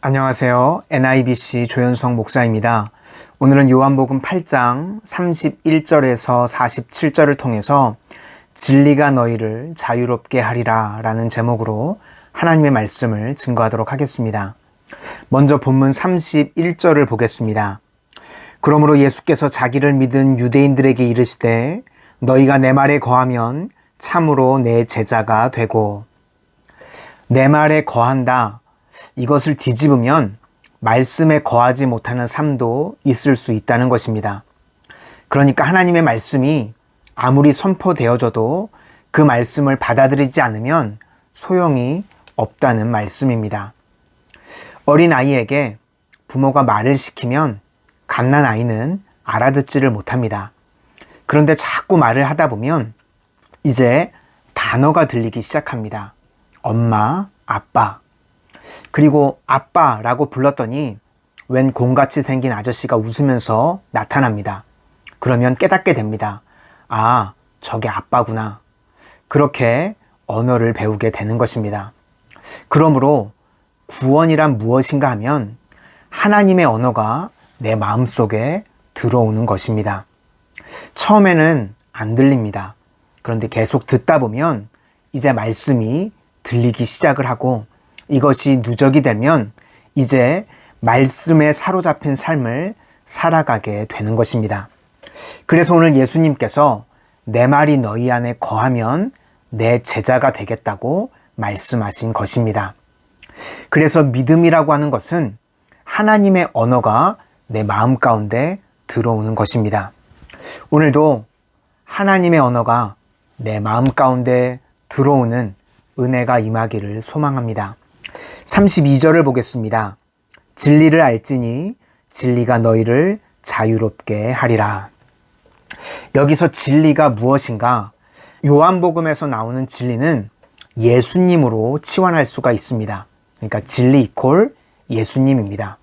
안녕하세요. NIBC 조현성 목사입니다. 오늘은 요한복음 8장 31절에서 47절을 통해서 진리가 너희를 자유롭게 하리라 라는 제목으로 하나님의 말씀을 증거하도록 하겠습니다. 먼저 본문 31절을 보겠습니다. 그러므로 예수께서 자기를 믿은 유대인들에게 이르시되 너희가 내 말에 거하면 참으로 내 제자가 되고. 내 말에 거한다. 이것을 뒤집으면 말씀에 거하지 못하는 삶도 있을 수 있다는 것입니다. 그러니까 하나님의 말씀이 아무리 선포되어져도 그 말씀을 받아들이지 않으면 소용이 없다는 말씀입니다. 어린 아이에게 부모가 말을 시키면 갓난 아이는 알아듣지를 못합니다. 그런데 자꾸 말을 하다 보면 이제 단어가 들리기 시작합니다. 엄마, 아빠. 그리고 아빠라고 불렀더니 웬 곰같이 생긴 아저씨가 웃으면서 나타납니다. 그러면 깨닫게 됩니다. 아, 저게 아빠구나. 그렇게 언어를 배우게 되는 것입니다. 그러므로 구원이란 무엇인가 하면 하나님의 언어가 내 마음속에 들어오는 것입니다. 처음에는 안 들립니다. 그런데 계속 듣다 보면 이제 말씀이 들리기 시작을 하고 이것이 누적이 되면 이제 말씀에 사로잡힌 삶을 살아가게 되는 것입니다. 그래서 오늘 예수님께서 내 말이 너희 안에 거하면 내 제자가 되겠다고 말씀하신 것입니다. 그래서 믿음이라고 하는 것은 하나님의 언어가 내 마음 가운데 들어오는 것입니다. 오늘도 하나님의 언어가 내 마음 가운데 들어오는 은혜가 임하기를 소망합니다. 32절을 보겠습니다. 진리를 알지니 진리가 너희를 자유롭게 하리라. 여기서 진리가 무엇인가? 요한복음에서 나오는 진리는 예수님으로 치환할 수가 있습니다. 그러니까 진리 이퀄 예수님입니다.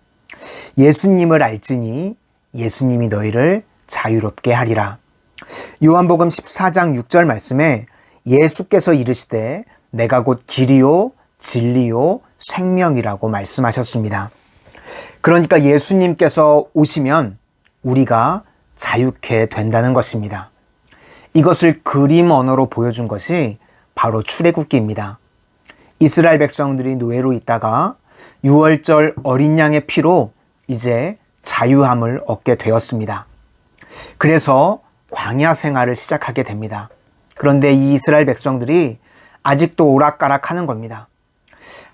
예수님을 알지니 예수님이 너희를 자유롭게 하리라. 요한복음 14장 6절 말씀에 예수께서 이르시되 내가 곧 길이요 진리요 생명이라고 말씀하셨습니다. 그러니까 예수님께서 오시면 우리가 자유케 된다는 것입니다. 이것을 그림 언어로 보여준 것이 바로 출애굽기입니다. 이스라엘 백성들이 노예로 있다가 6월절 어린 양의 피로 이제 자유함을 얻게 되었습니다. 그래서 광야 생활을 시작하게 됩니다. 그런데 이 이스라엘 백성들이 아직도 오락가락하는 겁니다.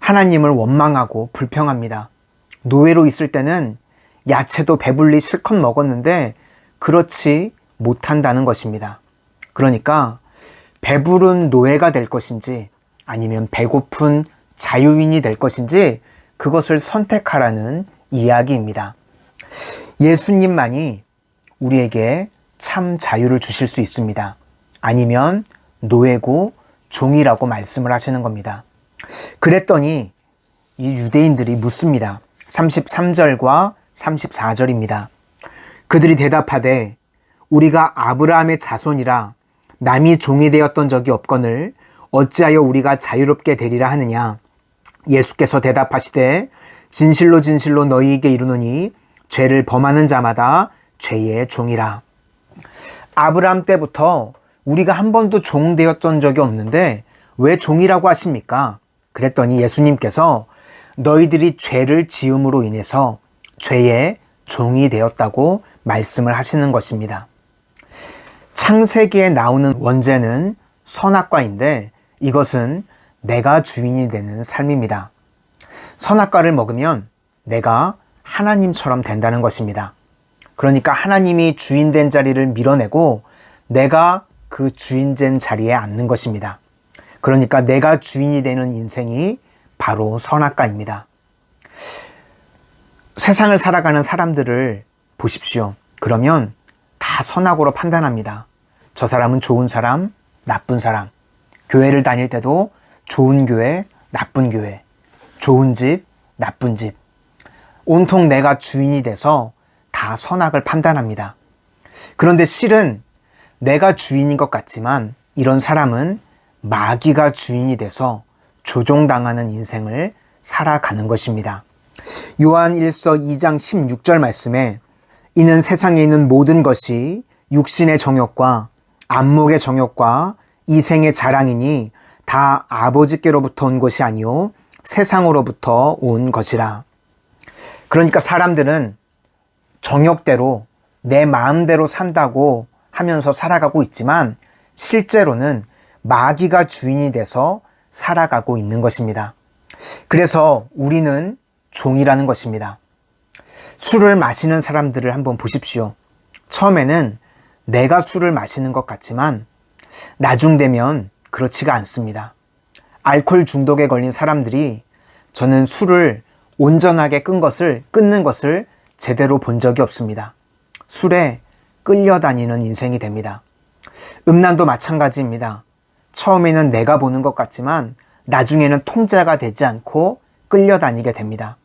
하나님을 원망하고 불평합니다. 노예로 있을 때는 야채도 배불리 실컷 먹었는데 그렇지 못한다는 것입니다. 그러니까 배부른 노예가 될 것인지 아니면 배고픈 자유인이 될 것인지 그것을 선택하라는 이야기입니다. 예수님만이 우리에게 참 자유를 주실 수 있습니다. 아니면 노예고 종이라고 말씀을 하시는 겁니다. 그랬더니 이 유대인들이 묻습니다. 33절과 34절입니다. 그들이 대답하되 우리가 아브라함의 자손이라 남이 종이 되었던 적이 없거늘 어찌하여 우리가 자유롭게 되리라 하느냐. 예수께서 대답하시되 진실로 진실로 너희에게 이르노니 죄를 범하는 자마다 죄의 종이라. 아브라함 때부터 우리가 한 번도 종 되었던 적이 없는데 왜 종이라고 하십니까? 그랬더니 예수님께서 너희들이 죄를 지음으로 인해서 죄의 종이 되었다고 말씀을 하시는 것입니다. 창세기에 나오는 원죄는 선악과인데 이것은 내가 주인이 되는 삶입니다. 선악과를 먹으면 내가 하나님처럼 된다는 것입니다. 그러니까 하나님이 주인된 자리를 밀어내고 내가 그 주인된 자리에 앉는 것입니다. 그러니까 내가 주인이 되는 인생이 바로 선악과입니다. 세상을 살아가는 사람들을 보십시오. 그러면 다 선악으로 판단합니다. 저 사람은 좋은 사람, 나쁜 사람. 교회를 다닐 때도 좋은 교회, 나쁜 교회. 좋은 집, 나쁜 집. 온통 내가 주인이 돼서 다 선악을 판단합니다. 그런데 실은 내가 주인인 것 같지만 이런 사람은 마귀가 주인이 돼서 조종당하는 인생을 살아가는 것입니다. 요한 1서 2장 16절 말씀에 이는 세상에 있는 모든 것이 육신의 정욕과 안목의 정욕과 이생의 자랑이니 다 아버지께로부터 온 것이 아니요 세상으로부터 온 것이라. 그러니까 사람들은 정욕대로 내 마음대로 산다고 하면서 살아가고 있지만 실제로는 마귀가 주인이 돼서 살아가고 있는 것입니다. 그래서 우리는 종이라는 것입니다. 술을 마시는 사람들을 한번 보십시오. 처음에는 내가 술을 마시는 것 같지만 나중 되면 그렇지가 않습니다. 알코올 중독에 걸린 사람들이 저는 술을 온전하게 끊는 것을 제대로 본 적이 없습니다. 술에 끌려다니는 인생이 됩니다. 음란도 마찬가지입니다. 처음에는 내가 보는 것 같지만 나중에는 통제가 되지 않고 끌려다니게 됩니다.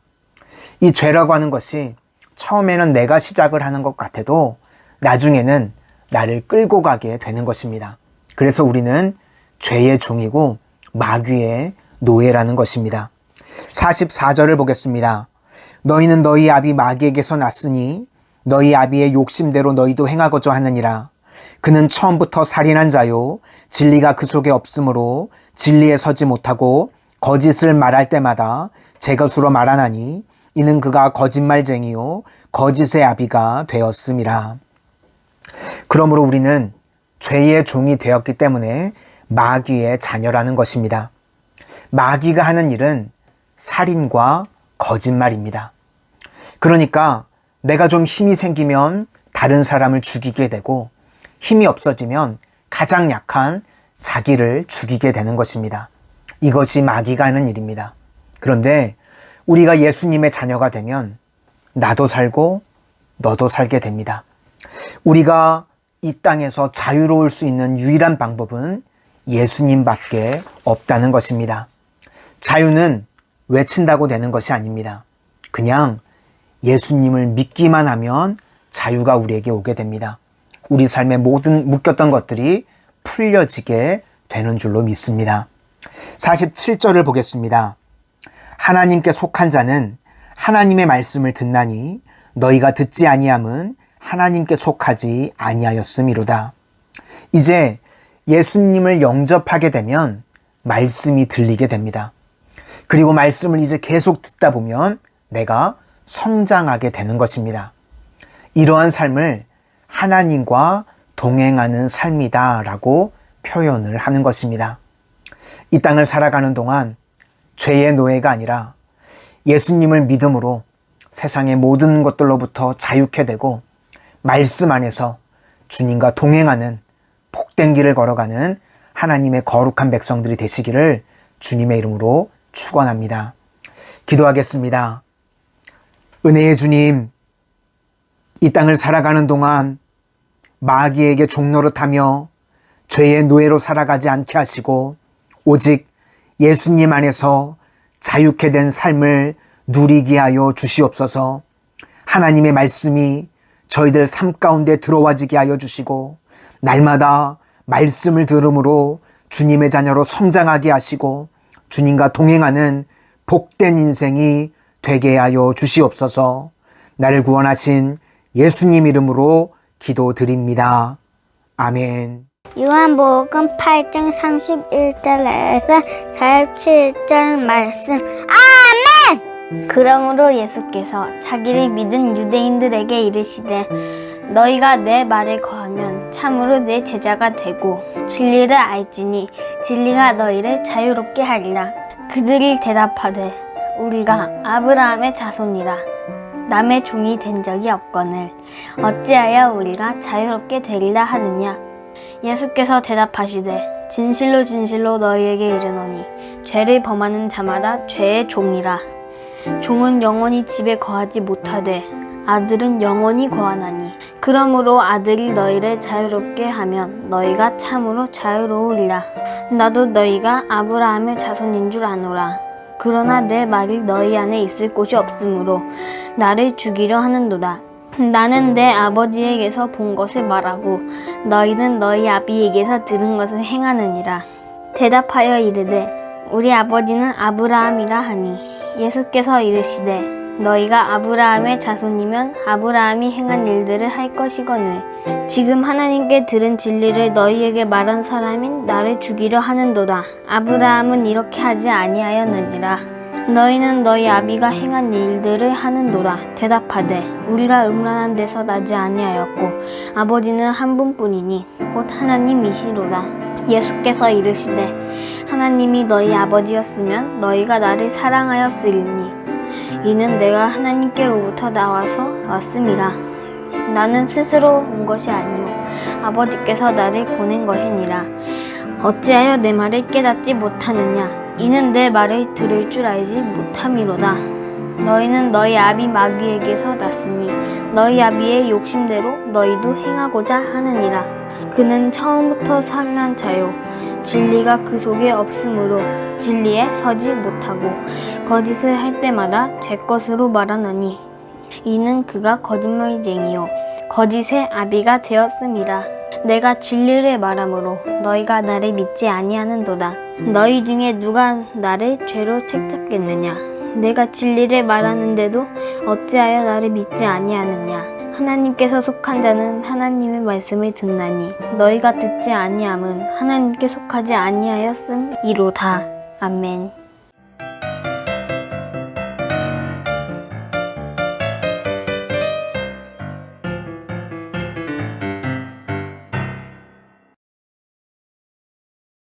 이 죄라고 하는 것이 처음에는 내가 시작을 하는 것 같아도 나중에는 나를 끌고 가게 되는 것입니다. 그래서 우리는 죄의 종이고 마귀의 노예라는 것입니다. 44절을 보겠습니다. 너희는 너희 아비 마귀에게서 났으니 너희 아비의 욕심대로 너희도 행하고자 하느니라. 그는 처음부터 살인한 자요 진리가 그 속에 없으므로 진리에 서지 못하고 거짓을 말할 때마다 제 것으로 말하나니 이는 그가 거짓말쟁이요 거짓의 아비가 되었음이라. 그러므로 우리는 죄의 종이 되었기 때문에 마귀의 자녀라는 것입니다. 마귀가 하는 일은 살인과 거짓말입니다. 그러니까 내가 좀 힘이 생기면 다른 사람을 죽이게 되고 힘이 없어지면 가장 약한 자기를 죽이게 되는 것입니다. 이것이 마귀가 하는 일입니다. 그런데 우리가 예수님의 자녀가 되면 나도 살고 너도 살게 됩니다. 우리가 이 땅에서 자유로울 수 있는 유일한 방법은 예수님밖에 없다는 것입니다. 자유는 외친다고 되는 것이 아닙니다. 그냥 예수님을 믿기만 하면 자유가 우리에게 오게 됩니다. 우리 삶의 모든 묶였던 것들이 풀려지게 되는 줄로 믿습니다. 47절을 보겠습니다. 하나님께 속한 자는 하나님의 말씀을 듣나니 너희가 듣지 아니함은 하나님께 속하지 아니하였음이로다. 이제 예수님을 영접하게 되면 말씀이 들리게 됩니다. 그리고 말씀을 이제 계속 듣다 보면 내가 성장하게 되는 것입니다. 이러한 삶을 하나님과 동행하는 삶이다라고 표현을 하는 것입니다. 이 땅을 살아가는 동안 죄의 노예가 아니라 예수님을 믿음으로 세상의 모든 것들로부터 자유케 되고 말씀 안에서 주님과 동행하는 복된 길을 걸어가는 하나님의 거룩한 백성들이 되시기를 주님의 이름으로 축원합니다. 기도하겠습니다. 은혜의 주님, 이 땅을 살아가는 동안 마귀에게 종노릇하며 죄의 노예로 살아가지 않게 하시고 오직 예수님 안에서 자유케 된 삶을 누리게 하여 주시옵소서. 하나님의 말씀이 저희들 삶 가운데 들어와지게 하여 주시고 날마다 말씀을 들음으로 주님의 자녀로 성장하게 하시고 주님과 동행하는 복된 인생이 되게 하여 주시옵소서. 나를 구원하신 예수님 이름으로 기도드립니다. 아멘. 요한복음 8장 31절에서 47절 말씀. 아멘! 그러므로 예수께서 자기를 믿은 유대인들에게 이르시되 너희가 내 말에 거하면 참으로 내 제자가 되고 진리를 알지니 진리가 너희를 자유롭게 하리라. 그들이 대답하되 우리가 아브라함의 자손이라 남의 종이 된 적이 없거늘 어찌하여 우리가 자유롭게 되리라 하느냐. 예수께서 대답하시되 진실로 진실로 너희에게 이르노니 죄를 범하는 자마다 죄의 종이라. 종은 영원히 집에 거하지 못하되 아들은 영원히 거하나니 그러므로 아들이 너희를 자유롭게 하면 너희가 참으로 자유로우리라. 나도 너희가 아브라함의 자손인 줄 아노라. 그러나 내 말이 너희 안에 있을 곳이 없으므로 나를 죽이려 하는도다. 나는 내 아버지에게서 본 것을 말하고 너희는 너희 아비에게서 들은 것을 행하느니라. 대답하여 이르되 우리 아버지는 아브라함이라 하니 예수께서 이르시되 너희가 아브라함의 자손이면 아브라함이 행한 일들을 할 것이거늘 지금 하나님께 들은 진리를 너희에게 말한 사람인 나를 죽이려 하는도다. 아브라함은 이렇게 하지 아니하였느니라. 너희는 너희 아비가 행한 일들을 하는도다. 대답하되 우리가 음란한 데서 나지 아니하였고 아버지는 한 분뿐이니 곧 하나님이시로다. 예수께서 이르시되 하나님이 너희 아버지였으면 너희가 나를 사랑하였으리니 이는 내가 하나님께로부터 나와서 왔음이라. 나는 스스로 온 것이 아니요 아버지께서 나를 보낸 것이니라. 어찌하여 내 말을 깨닫지 못하느냐? 이는 내 말을 들을 줄 알지 못함이로다. 너희는 너희 아비 마귀에게서 났으니 너희 아비의 욕심대로 너희도 행하고자 하느니라. 그는 처음부터 상한 자요 진리가 그 속에 없으므로 진리에 서지 못하고 거짓을 할 때마다 제 것으로 말하노니 이는 그가 거짓말쟁이요 거짓의 아비가 되었음이라. 내가 진리를 말하므로 너희가 나를 믿지 아니하는도다. 너희 중에 누가 나를 죄로 책잡겠느냐? 내가 진리를 말하는데도 어찌하여 나를 믿지 아니하느냐? 하나님께서 속한 자는 하나님의 말씀을 듣나니 너희가 듣지 아니함은 하나님께 속하지 아니하였음이로다. 아멘.